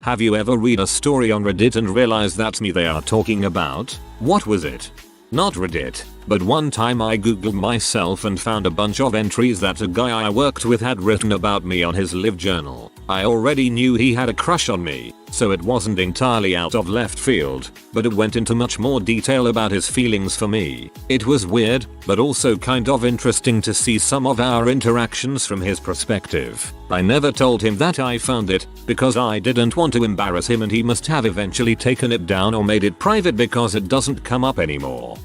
Have you ever read a story on Reddit and realized that's me they are talking about? What was it? Not Reddit, but one time I googled myself and found a bunch of entries that a guy I worked with had written about me on his live journal. I already knew he had a crush on me, so it wasn't entirely out of left field, but it went into much more detail about his feelings for me. It was weird, but also kind of interesting to see some of our interactions from his perspective. I never told him that I found it, because I didn't want to embarrass him, and he must have eventually taken it down or made it private because it doesn't come up anymore.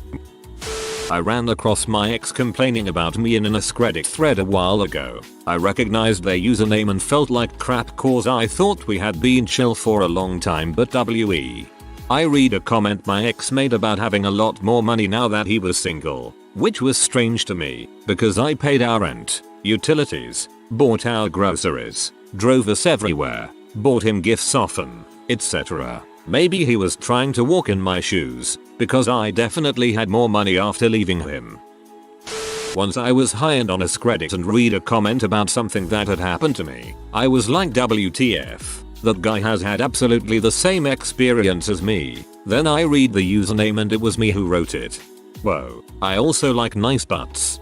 I ran across my ex complaining about me in an Reddit thread a while ago. I recognized their username and felt like crap cause I thought we had been chill for a long time, but I read a comment my ex made about having a lot more money now that he was single, which was strange to me because I paid our rent, utilities, bought our groceries, drove us everywhere, bought him gifts often, etc. Maybe he was trying to walk in my shoes, because I definitely had more money after leaving him. Once I was high and on a Reddit and read a comment about something that had happened to me. I was like, WTF, that guy has had absolutely the same experience as me. Then I read the username and it was me who wrote it. Whoa, I also like nice butts.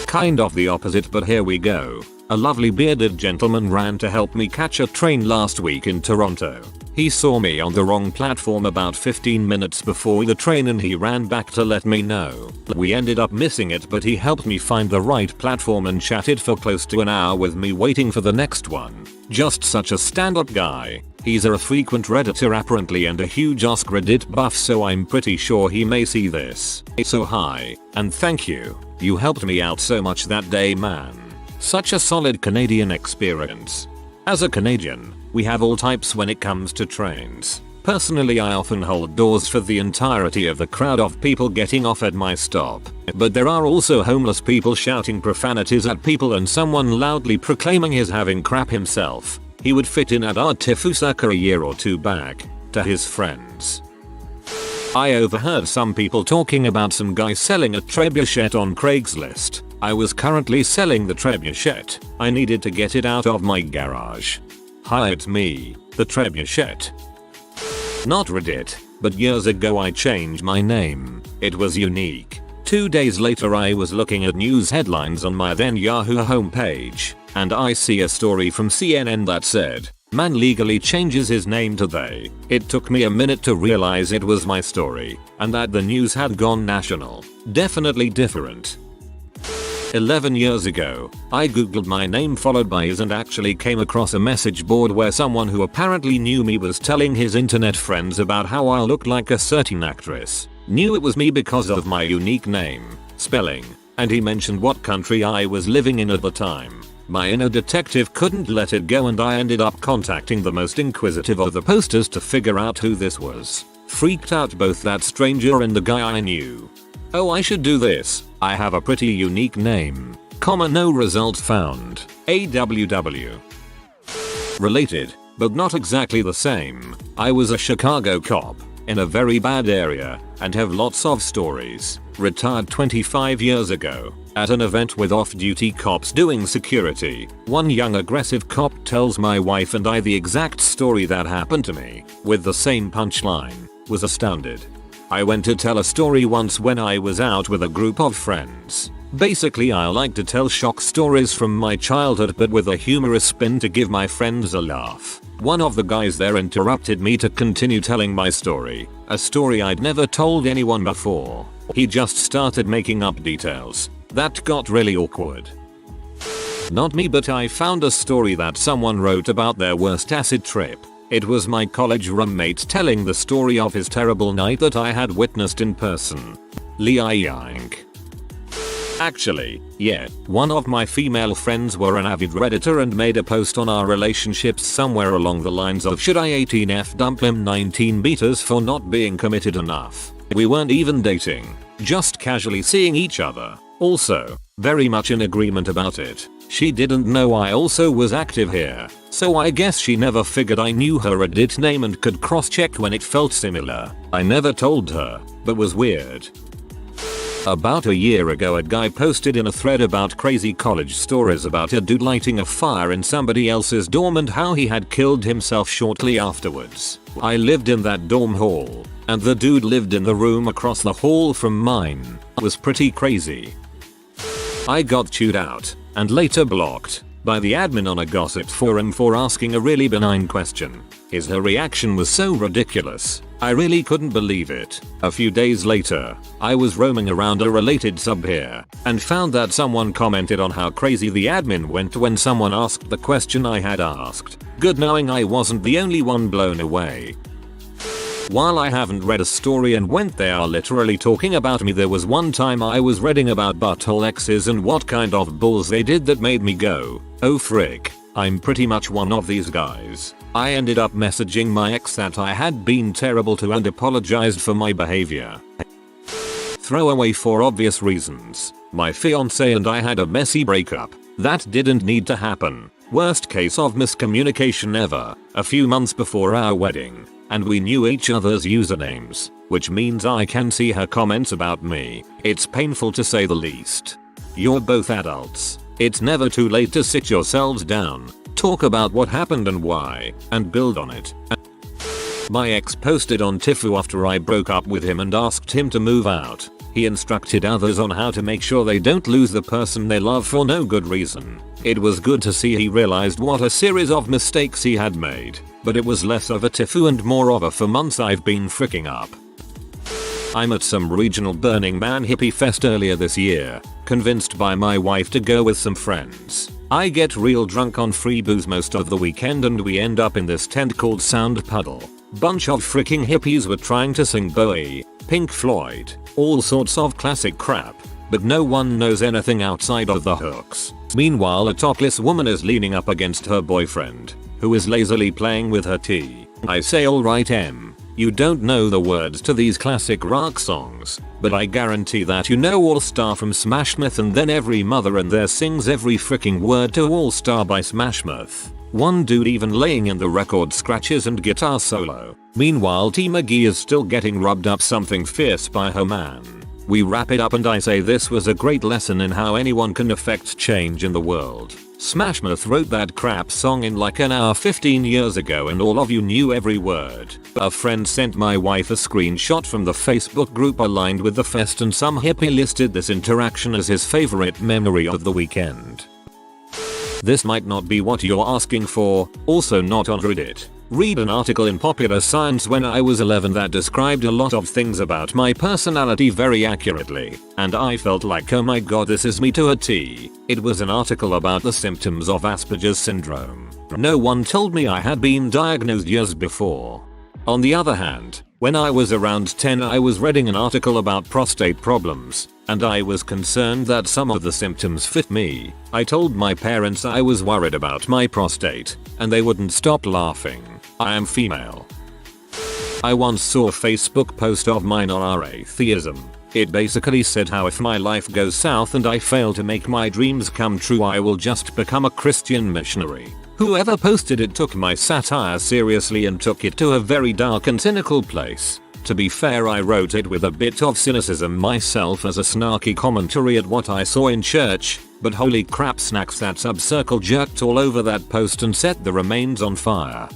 Kind of the opposite, but here we go. A lovely bearded gentleman ran to help me catch a train last week in Toronto. He saw me on the wrong platform about 15 minutes before the train and he ran back to let me know. We ended up missing it, but he helped me find the right platform and chatted for close to an hour with me waiting for the next one. Just such a stand-up guy. He's a frequent Redditor apparently and a huge Ask Reddit buff, so I'm pretty sure he may see this. So hi, and thank you. You helped me out so much that day, man. Such a solid Canadian experience. As a Canadian, we have all types when it comes to trains. Personally, I often hold doors for the entirety of the crowd of people getting off at my stop. But there are also homeless people shouting profanities at people and someone loudly proclaiming he's having crap himself. He would fit in at our Tifusaka a year or two back, to his friends. I overheard some people talking about some guy selling a trebuchet on Craigslist. I was currently selling the trebuchet. I needed to get it out of my garage. Hi, it's me, the trebuchet. Not Reddit, but years ago I changed my name. It was unique. 2 days later I was looking at news headlines on my then Yahoo homepage, and I see a story from CNN that said, "Man legally changes his name to they." It took me a minute to realize it was my story, and that the news had gone national. Definitely different. 11 years ago, I googled my name followed by his and actually came across a message board where someone who apparently knew me was telling his internet friends about how I looked like a certain actress. Knew it was me because of my unique name, spelling, and he mentioned what country I was living in at the time. My inner detective couldn't let it go and I ended up contacting the most inquisitive of the posters to figure out who this was. Freaked out both that stranger and the guy I knew. Oh, I should do this. I have a pretty unique name. No result found. AWW. Related, but not exactly the same. I was a Chicago cop in a very bad area and have lots of stories. Retired 25 years ago. At an event with off-duty cops doing security, one young aggressive cop tells my wife and I the exact story that happened to me, with the same punchline. Was astounded. I went to tell a story once when I was out with a group of friends. Basically, I like to tell shock stories from my childhood but with a humorous spin to give my friends a laugh. One of the guys there interrupted me to continue telling my story, a story I'd never told anyone before. He just started making up details. That got really awkward. Not me, but I found a story that someone wrote about their worst acid trip. It was my college roommate telling the story of his terrible night that I had witnessed in person. Yank. Actually, yeah, one of my female friends were an avid Redditor and made a post on our relationships somewhere along the lines of, "Should I 18F dump him 19 beaters for not being committed enough?" We weren't even dating, just casually seeing each other. Also, very much in agreement about it. She didn't know I also was active here, so I guess she never figured I knew her Reddit name and could cross-check when it felt similar. I never told her, but was weird. About a year ago, a guy posted in a thread about crazy college stories about a dude lighting a fire in somebody else's dorm and how he had killed himself shortly afterwards. I lived in that dorm hall, and the dude lived in the room across the hall from mine. It was pretty crazy. I got chewed out, and later blocked, by the admin on a gossip forum for asking a really benign question. Her reaction was so ridiculous, I really couldn't believe it. A few days later, I was roaming around a related sub here, and found that someone commented on how crazy the admin went when someone asked the question I had asked. Good knowing I wasn't the only one blown away. While I haven't read a story and went they are literally talking about me, there was one time I was reading about butthole exes and what kind of bulls they did that made me go, oh frick, I'm pretty much one of these guys. I ended up messaging my ex that I had been terrible to and apologized for my behavior. Throwaway for obvious reasons. My fiance and I had a messy breakup. That didn't need to happen. Worst case of miscommunication ever. A few months before our wedding. And we knew each other's usernames, which means I can see her comments about me. It's painful to say the least. You're both adults. It's never too late to sit yourselves down, talk about what happened and why, and build on it. My ex posted on Tifu after I broke up with him and asked him to move out. He instructed others on how to make sure they don't lose the person they love for no good reason. It was good to see he realized what a series of mistakes he had made, but it was less of a Tifu and more of a for months I've been freaking up. I'm at some regional Burning Man hippie fest earlier this year, convinced by my wife to go with some friends. I get real drunk on free booze most of the weekend and we end up in this tent called Sound Puddle. Bunch of freaking hippies were trying to sing Bowie, Pink Floyd, all sorts of classic crap, but no one knows anything outside of the hooks. Meanwhile, a topless woman is leaning up against her boyfriend, who is lazily playing with her tea. I say, alright M, you don't know the words to these classic rock songs, but I guarantee that you know All Star from Smash Mouth, and then every mother and there sings every freaking word to All Star by Smash Mouth. One dude even laying in the record scratches and guitar solo. Meanwhile, T McGee is still getting rubbed up something fierce by her man. We wrap it up and I say this was a great lesson in how anyone can affect change in the world. Smash Mouth wrote that crap song in like an hour 15 years ago and all of you knew every word. A friend sent my wife a screenshot from the Facebook group aligned with the fest and some hippie listed this interaction as his favorite memory of the weekend. This might not be what you're asking for, also not on Reddit. Read an article in Popular Science when I was 11 that described a lot of things about my personality very accurately, and I felt like, oh my god, this is me to a T. It was an article about the symptoms of Asperger's syndrome. No one told me I had been diagnosed years before. On the other hand, when I was around 10 I was reading an article about prostate problems, and I was concerned that some of the symptoms fit me. I told my parents I was worried about my prostate, and they wouldn't stop laughing. I am female. I once saw a Facebook post of mine on our atheism. It basically said how if my life goes south and I fail to make my dreams come true I will just become a Christian missionary. Whoever posted it took my satire seriously and took it to a very dark and cynical place. To be fair, I wrote it with a bit of cynicism myself as a snarky commentary at what I saw in church, but holy crap, snacks, that subcircle jerked all over that post and set the remains on fire.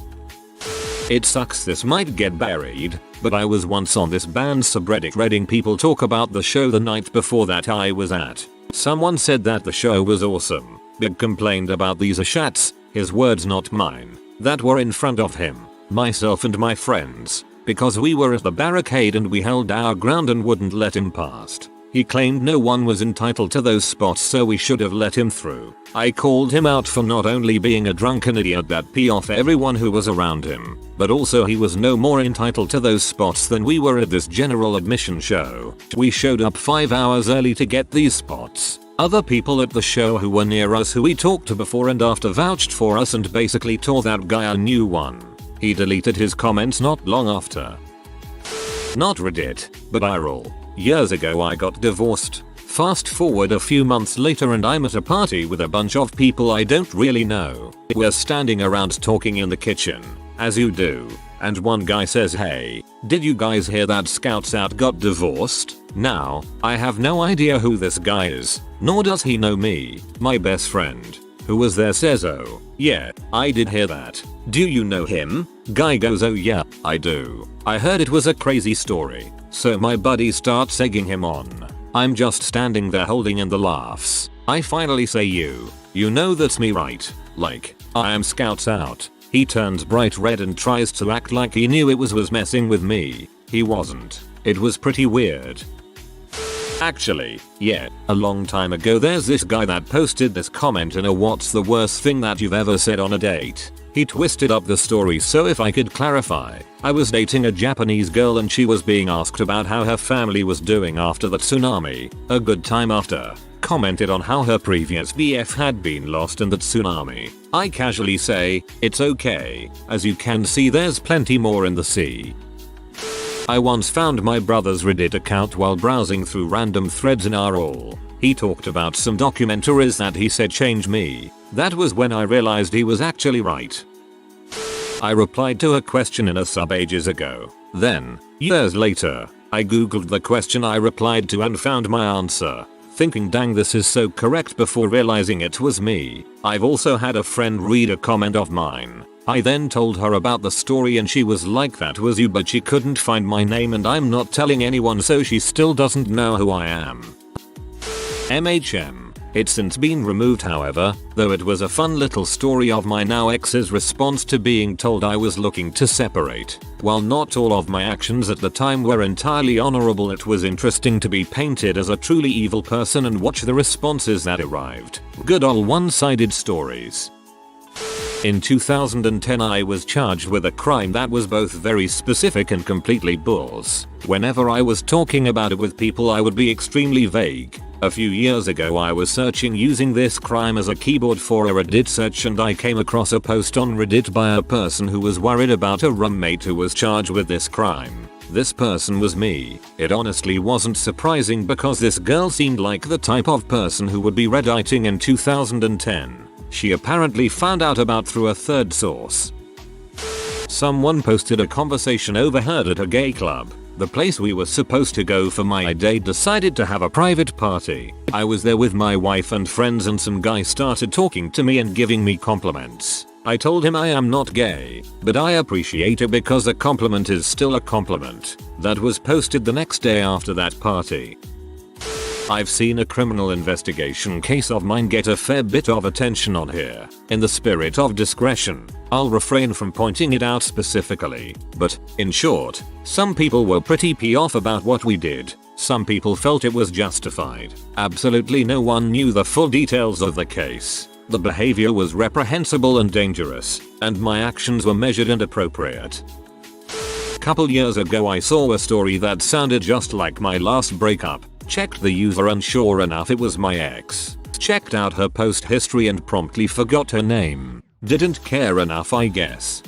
It sucks this might get buried, but I was once on this band's subreddit reading people talk about the show the night before that I was at. Someone said that the show was awesome, but complained about these shats, his words not mine, that were in front of him, myself and my friends, because we were at the barricade and we held our ground and wouldn't let him past. He claimed no one was entitled to those spots so we should have let him through. I called him out for not only being a drunken idiot that pee off everyone who was around him, but also he was no more entitled to those spots than we were at this general admission show. We showed up 5 hours early to get these spots. Other people at the show who were near us who we talked to before and after vouched for us and basically tore that guy a new one. He deleted his comments not long after. Not Reddit, but viral. Years ago I got divorced. Fast forward a few months later and I'm at a party with a bunch of people I don't really know. We're standing around talking in the kitchen, as you do, and one guy says, "Hey, did you guys hear that Scouts Out got divorced?" Now, I have no idea who this guy is, nor does he know me. My best friend, who was there, says, "Oh, yeah, I did hear that. Do you know him?" Guy goes, "Oh yeah, I do. I heard it was a crazy story." So my buddy starts egging him on. I'm just standing there holding in the laughs. I finally say, you know that's me, right? Like, I am scouts out." He turns bright red and tries to act like he knew it was messing with me. He wasn't. It was pretty weird. Actually, yeah, a long time ago there's this guy that posted this comment in a "what's the worst thing that you've ever said on a date?" He twisted up the story, so if I could clarify, I was dating a Japanese girl and she was being asked about how her family was doing after the tsunami. A good time after, commented on how her previous BF had been lost in the tsunami. I casually say, "It's okay, as you can see there's plenty more in the sea." I once found my brother's Reddit account while browsing through random threads in RL. He talked about some documentaries that he said changed me. That was when I realized he was actually right. I replied to a question in a sub ages ago. Then, years later, I googled the question I replied to and found my answer, thinking dang this is so correct before realizing it was me. I've also had a friend read a comment of mine. I then told her about the story and she was like, "That was you," but she couldn't find my name and I'm not telling anyone, so she still doesn't know who I am. MHM. It's since been removed, however, though it was a fun little story of my now ex's response to being told I was looking to separate. While not all of my actions at the time were entirely honorable, it was interesting to be painted as a truly evil person and watch the responses that arrived. Good ol' one-sided stories. In 2010 I was charged with a crime that was both very specific and completely balls. Whenever I was talking about it with people I would be extremely vague. A few years ago I was searching using this crime as a keyboard for a Reddit search and I came across a post on Reddit by a person who was worried about a roommate who was charged with this crime. This person was me. It honestly wasn't surprising because this girl seemed like the type of person who would be Redditing in 2010. She apparently found out about through a third source. Someone posted a conversation overheard at a gay club. The place we were supposed to go for my date decided to have a private party. I was there with my wife and friends and some guy started talking to me and giving me compliments. I told him I am not gay, but I appreciate it because a compliment is still a compliment. That was posted the next day after that party. I've seen a criminal investigation case of mine get a fair bit of attention on here. In the spirit of discretion, I'll refrain from pointing it out specifically, but, in short, some people were pretty pissed off about what we did. Some people felt it was justified. Absolutely no one knew the full details of the case. The behavior was reprehensible and dangerous, and my actions were measured and appropriate. Couple years ago I saw a story that sounded just like my last breakup. Checked the user and sure enough it was my ex. Checked out her post history and promptly forgot her name. Didn't care enough, I guess.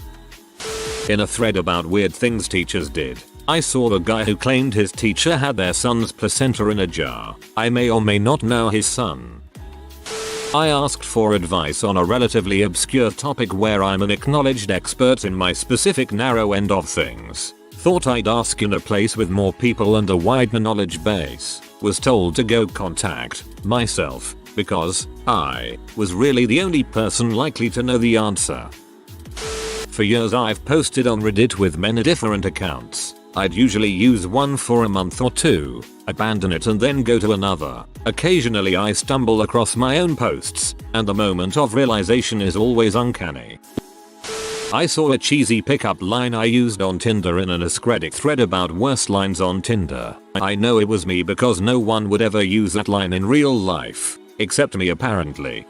In a thread about weird things teachers did, I saw a guy who claimed his teacher had their son's placenta in a jar. I may or may not know his son. I asked for advice on a relatively obscure topic where I'm an acknowledged expert in my specific narrow end of things. Thought I'd ask in a place with more people and a wider knowledge base. Was told to go contact myself because I was really the only person likely to know the answer. For years I've posted on Reddit with many different accounts. I'd usually use one for a month or two, abandon it and then go to another. Occasionally I stumble across my own posts, and the moment of realization is always uncanny. I saw a cheesy pickup line I used on Tinder in an Ask Reddit thread about worst lines on Tinder. I know it was me because no one would ever use that line in real life, except me apparently.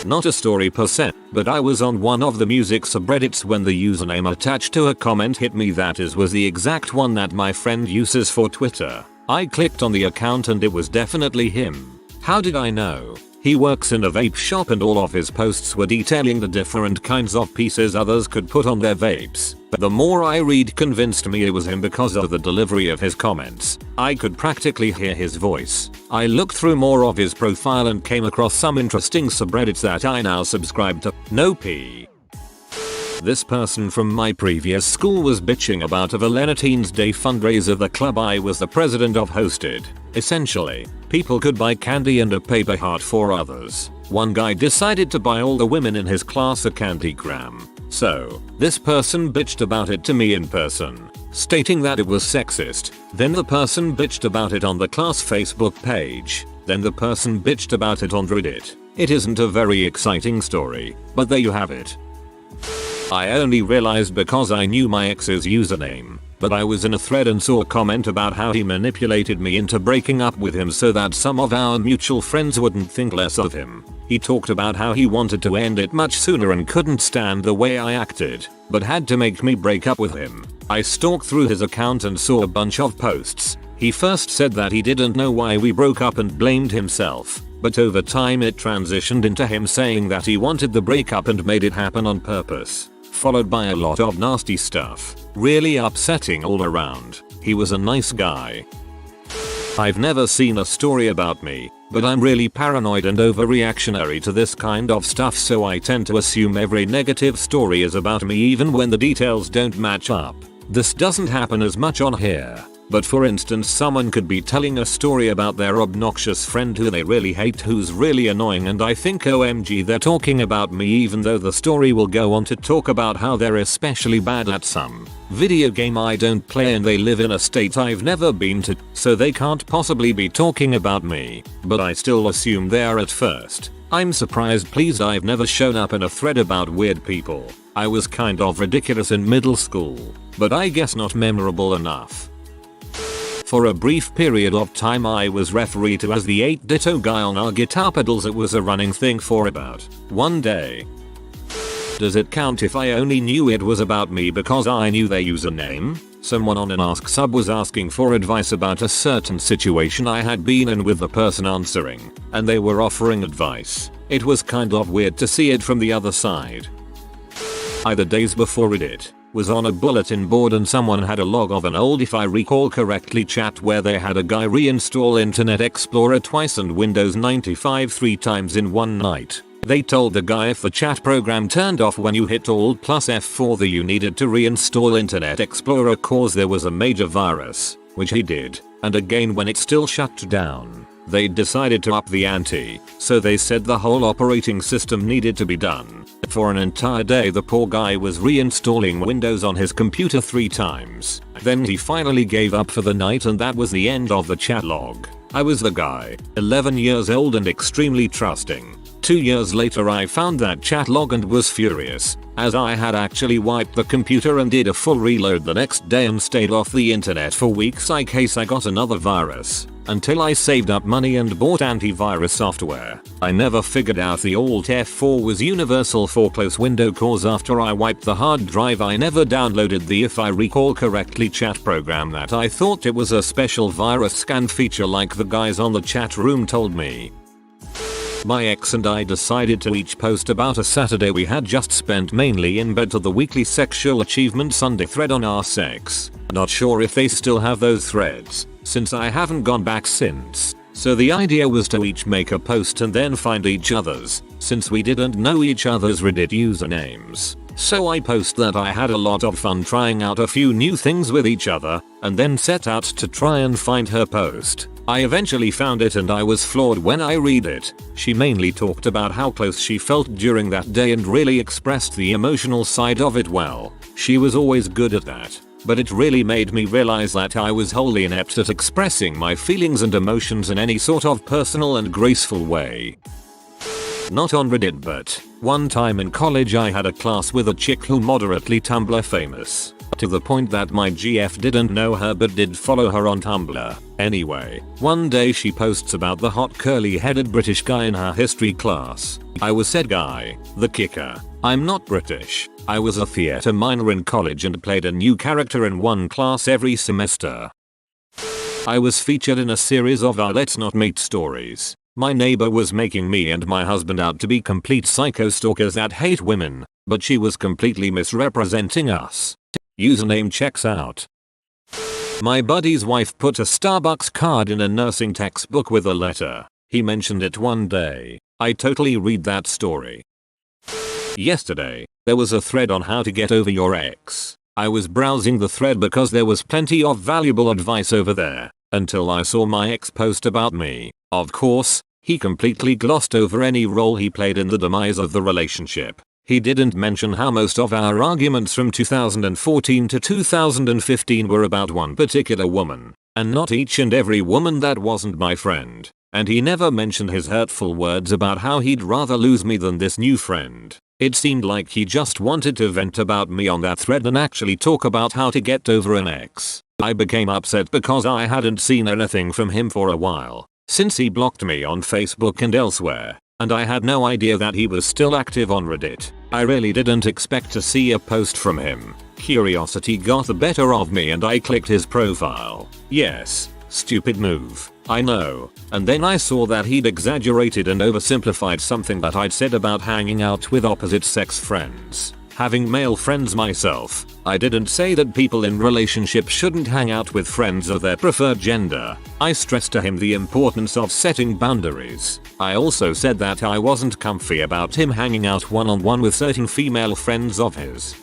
Not a story per se, but I was on one of the music subreddits when the username attached to a comment hit me that was the exact one that my friend uses for Twitter. I clicked on the account and it was definitely him. How did I know? He works in a vape shop and all of his posts were detailing the different kinds of pieces others could put on their vapes. But the more I read convinced me it was him because of the delivery of his comments. I could practically hear his voice. I looked through more of his profile and came across some interesting subreddits that I now subscribe to. No p. This person from my previous school was bitching about a Valentine's Day fundraiser the club I was the president of hosted. Essentially, people could buy candy and a paper heart for others. One guy decided to buy all the women in his class a candygram. So, this person bitched about it to me in person, stating that it was sexist. Then the person bitched about it on the class Facebook page. Then the person bitched about it on Reddit. It isn't a very exciting story, but there you have it. I only realized because I knew my ex's username, but I was in a thread and saw a comment about how he manipulated me into breaking up with him so that some of our mutual friends wouldn't think less of him. He talked about how he wanted to end it much sooner and couldn't stand the way I acted, but had to make me break up with him. I stalked through his account and saw a bunch of posts. He first said that he didn't know why we broke up and blamed himself, but over time it transitioned into him saying that he wanted the breakup and made it happen on purpose, followed by a lot of nasty stuff. Really upsetting all around. He was a nice guy. I've never seen a story about me, but I'm really paranoid and overreactionary to this kind of stuff, so I tend to assume every negative story is about me even when the details don't match up. This doesn't happen as much on here, but for instance someone could be telling a story about their obnoxious friend who they really hate who's really annoying, and I think OMG they're talking about me, even though the story will go on to talk about how they're especially bad at some video game I don't play and they live in a state I've never been to, so they can't possibly be talking about me, but I still assume they are at first. I'm surprised please I've never shown up in a thread about weird people. I was kind of ridiculous in middle school, but I guess not memorable enough. For a brief period of time I was referred to as the 8 Ditto guy on our guitar pedals. It was a running thing for about one day. Does it count if I only knew it was about me because I knew their username? Someone on an Ask Sub was asking for advice about a certain situation I had been in with the person answering, and they were offering advice. It was kind of weird to see it from the other side. Either days before it was on a bulletin board and someone had a log of an old, if I recall correctly, chat where they had a guy reinstall Internet Explorer twice and Windows 95 3 times in one night. They told the guy if the chat program turned off when you hit Alt plus F4 that you needed to reinstall Internet Explorer cause there was a major virus, which he did, and again when it still shut down. They decided to up the ante, so they said the whole operating system needed to be done. For an entire day the poor guy was reinstalling Windows on his computer 3 times. Then he finally gave up for the night and that was the end of the chat log. I was the guy, 11 years old and extremely trusting. 2 years later I found that chat log and was furious, as I had actually wiped the computer and did a full reload the next day and stayed off the internet for weeks in case I got another virus, until I saved up money and bought antivirus software. I never figured out the Alt F4 was universal for close window cause after I wiped the hard drive I never downloaded the, if I recall correctly, chat program that I thought it was a special virus scan feature like the guys on the chat room told me. My ex and I decided to each post about a Saturday we had just spent mainly in bed to the weekly Sexual Achievement Sunday thread on our sex. Not sure if they still have those threads, since I haven't gone back since. So the idea was to each make a post and then find each other's, since we didn't know each other's Reddit usernames. So I post that I had a lot of fun trying out a few new things with each other, and then set out to try and find her post. I eventually found it and I was floored when I read it. She mainly talked about how close she felt during that day and really expressed the emotional side of it well. She was always good at that, but it really made me realize that I was wholly inept at expressing my feelings and emotions in any sort of personal and graceful way. Not on Reddit, but one time in college I had a class with a chick who moderately Tumblr famous, to the point that my GF didn't know her but did follow her on Tumblr. Anyway, one day she posts about the hot curly-headed British guy in her history class. I was said guy. The kicker: I'm not British. I was a theatre minor in college and played a new character in one class every semester. I was featured in a series of our Let's Not Meet stories. My neighbor was making me and my husband out to be complete psycho stalkers that hate women, but she was completely misrepresenting us. Username checks out. My buddy's wife put a Starbucks card in a nursing textbook with a letter. He mentioned it one day. I totally read that story. Yesterday, there was a thread on how to get over your ex. I was browsing the thread because there was plenty of valuable advice over there, until I saw my ex post about me. Of course, he completely glossed over any role he played in the demise of the relationship. He didn't mention how most of our arguments from 2014 to 2015 were about one particular woman, and not each and every woman that wasn't my friend. And he never mentioned his hurtful words about how he'd rather lose me than this new friend. It seemed like he just wanted to vent about me on that thread than actually talk about how to get over an ex. I became upset because I hadn't seen anything from him for a while, since he blocked me on Facebook and elsewhere, and I had no idea that he was still active on Reddit. I really didn't expect to see a post from him. Curiosity got the better of me and I clicked his profile. Yes, stupid move, I know. And then I saw that he'd exaggerated and oversimplified something that I'd said about hanging out with opposite sex friends. Having male friends myself, I didn't say that people in relationships shouldn't hang out with friends of their preferred gender. I stressed to him the importance of setting boundaries. I also said that I wasn't comfy about him hanging out one-on-one with certain female friends of his.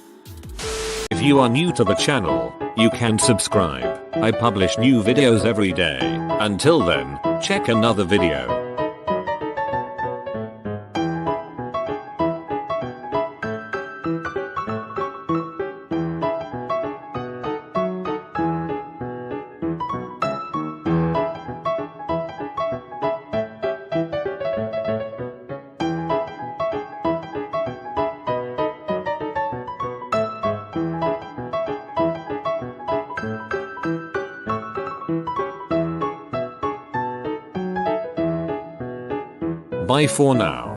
If you are new to the channel, you can subscribe. I publish new videos every day. Until then, check another video. Bye for now.